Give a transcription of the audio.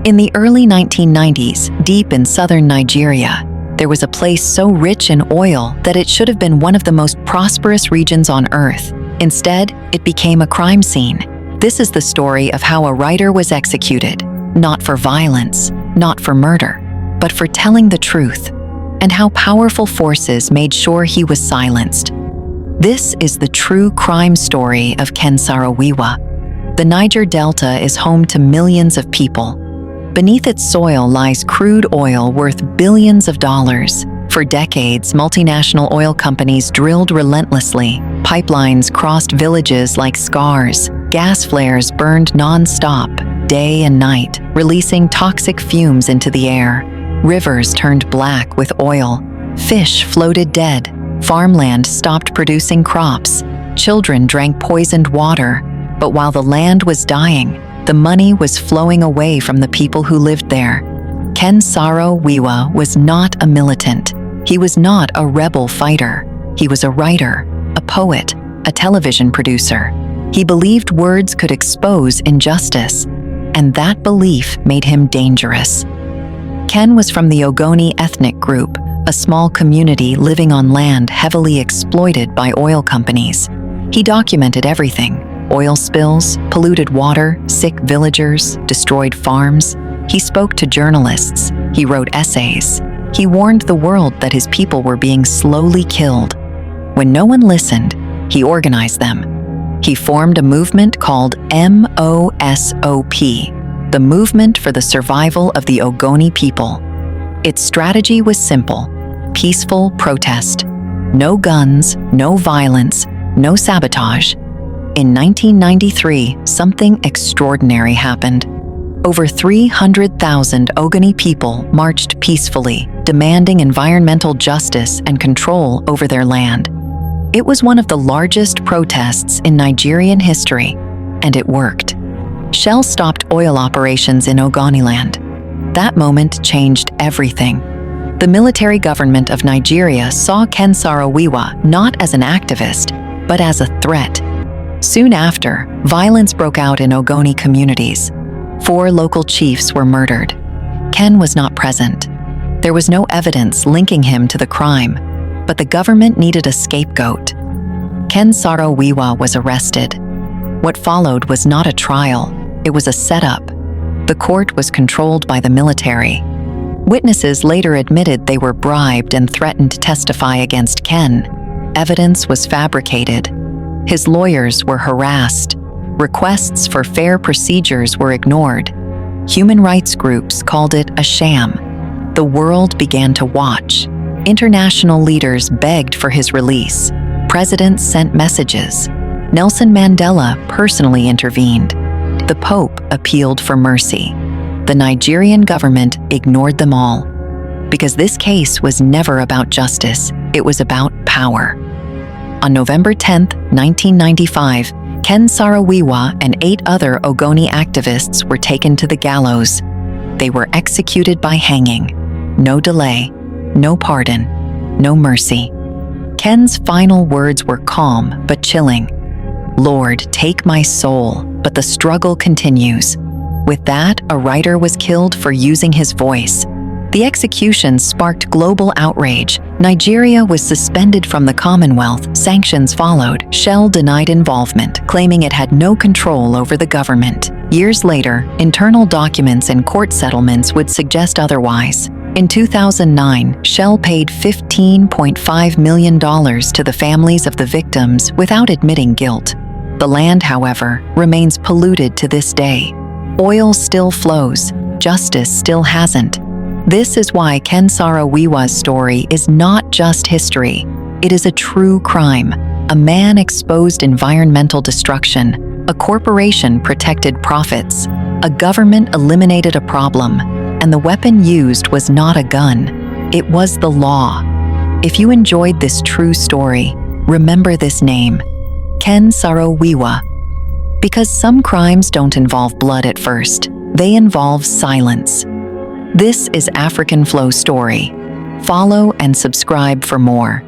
In the early 1990s, deep in southern Nigeria, there was a place so rich in oil that it should have been one of the most prosperous regions on Earth. Instead, it became a crime scene. This is the story of how a writer was executed, not for violence, not for murder, but for telling the truth, and how powerful forces made sure he was silenced. This is the true crime story of Ken Saro-Wiwa. The Niger Delta is home to millions of people. Beneath its soil lies crude oil worth billions of dollars. For decades, multinational oil companies drilled relentlessly. Pipelines crossed villages like scars. Gas flares burned non-stop, day and night, releasing toxic fumes into the air. Rivers turned black with oil. Fish floated dead. Farmland stopped producing crops. Children drank poisoned water. But while the land was dying, the money was flowing away from the people who lived there. Ken Saro-Wiwa was not a militant. He was not a rebel fighter. He was a writer, a poet, a television producer. He believed words could expose injustice, and that belief made him dangerous. Ken was from the Ogoni ethnic group, a small community living on land heavily exploited by oil companies. He documented everything: oil spills, polluted water, sick villagers, destroyed farms. He spoke to journalists. He wrote essays. He warned the world that his people were being slowly killed. When no one listened, he organized them. He formed a movement called MOSOP, the Movement for the Survival of the Ogoni People. Its strategy was simple: peaceful protest. No guns, no violence, no sabotage. In 1993, something extraordinary happened. Over 300,000 Ogoni people marched peacefully, demanding environmental justice and control over their land. It was one of the largest protests in Nigerian history, and it worked. Shell stopped oil operations in Ogoniland. That moment changed everything. The military government of Nigeria saw Ken Saro-Wiwa not as an activist, but as a threat. Soon after, violence broke out in Ogoni communities. 4 local chiefs were murdered. Ken was not present. There was no evidence linking him to the crime, but the government needed a scapegoat. Ken Saro-Wiwa was arrested. What followed was not a trial, it was a setup. The court was controlled by the military. Witnesses later admitted they were bribed and threatened to testify against Ken. Evidence was fabricated. His lawyers were harassed. Requests for fair procedures were ignored. Human rights groups called it a sham. The world began to watch. International leaders begged for his release. Presidents sent messages. Nelson Mandela personally intervened. The Pope appealed for mercy. The Nigerian government ignored them all. Because this case was never about justice, it was about power. On November 10, 1995, Ken Saro-Wiwa and 8 other Ogoni activists were taken to the gallows. They were executed by hanging. No delay, no pardon, no mercy. Ken's final words were calm but chilling. "Lord, take my soul, but the struggle continues." With that, a writer was killed for using his voice. The execution sparked global outrage. Nigeria was suspended from the Commonwealth. Sanctions followed. Shell denied involvement, claiming it had no control over the government. Years later, internal documents and court settlements would suggest otherwise. In 2009, Shell paid $15.5 million to the families of the victims without admitting guilt. The land, however, remains polluted to this day. Oil still flows. Justice still hasn't. This is why Ken Saro-Wiwa's story is not just history. It is a true crime. A man exposed environmental destruction. A corporation protected profits. A government eliminated a problem. And the weapon used was not a gun. It was the law. If you enjoyed this true story, remember this name: Ken Saro-Wiwa. Because some crimes don't involve blood at first, they involve silence. This is African Flow Story. Follow and subscribe for more.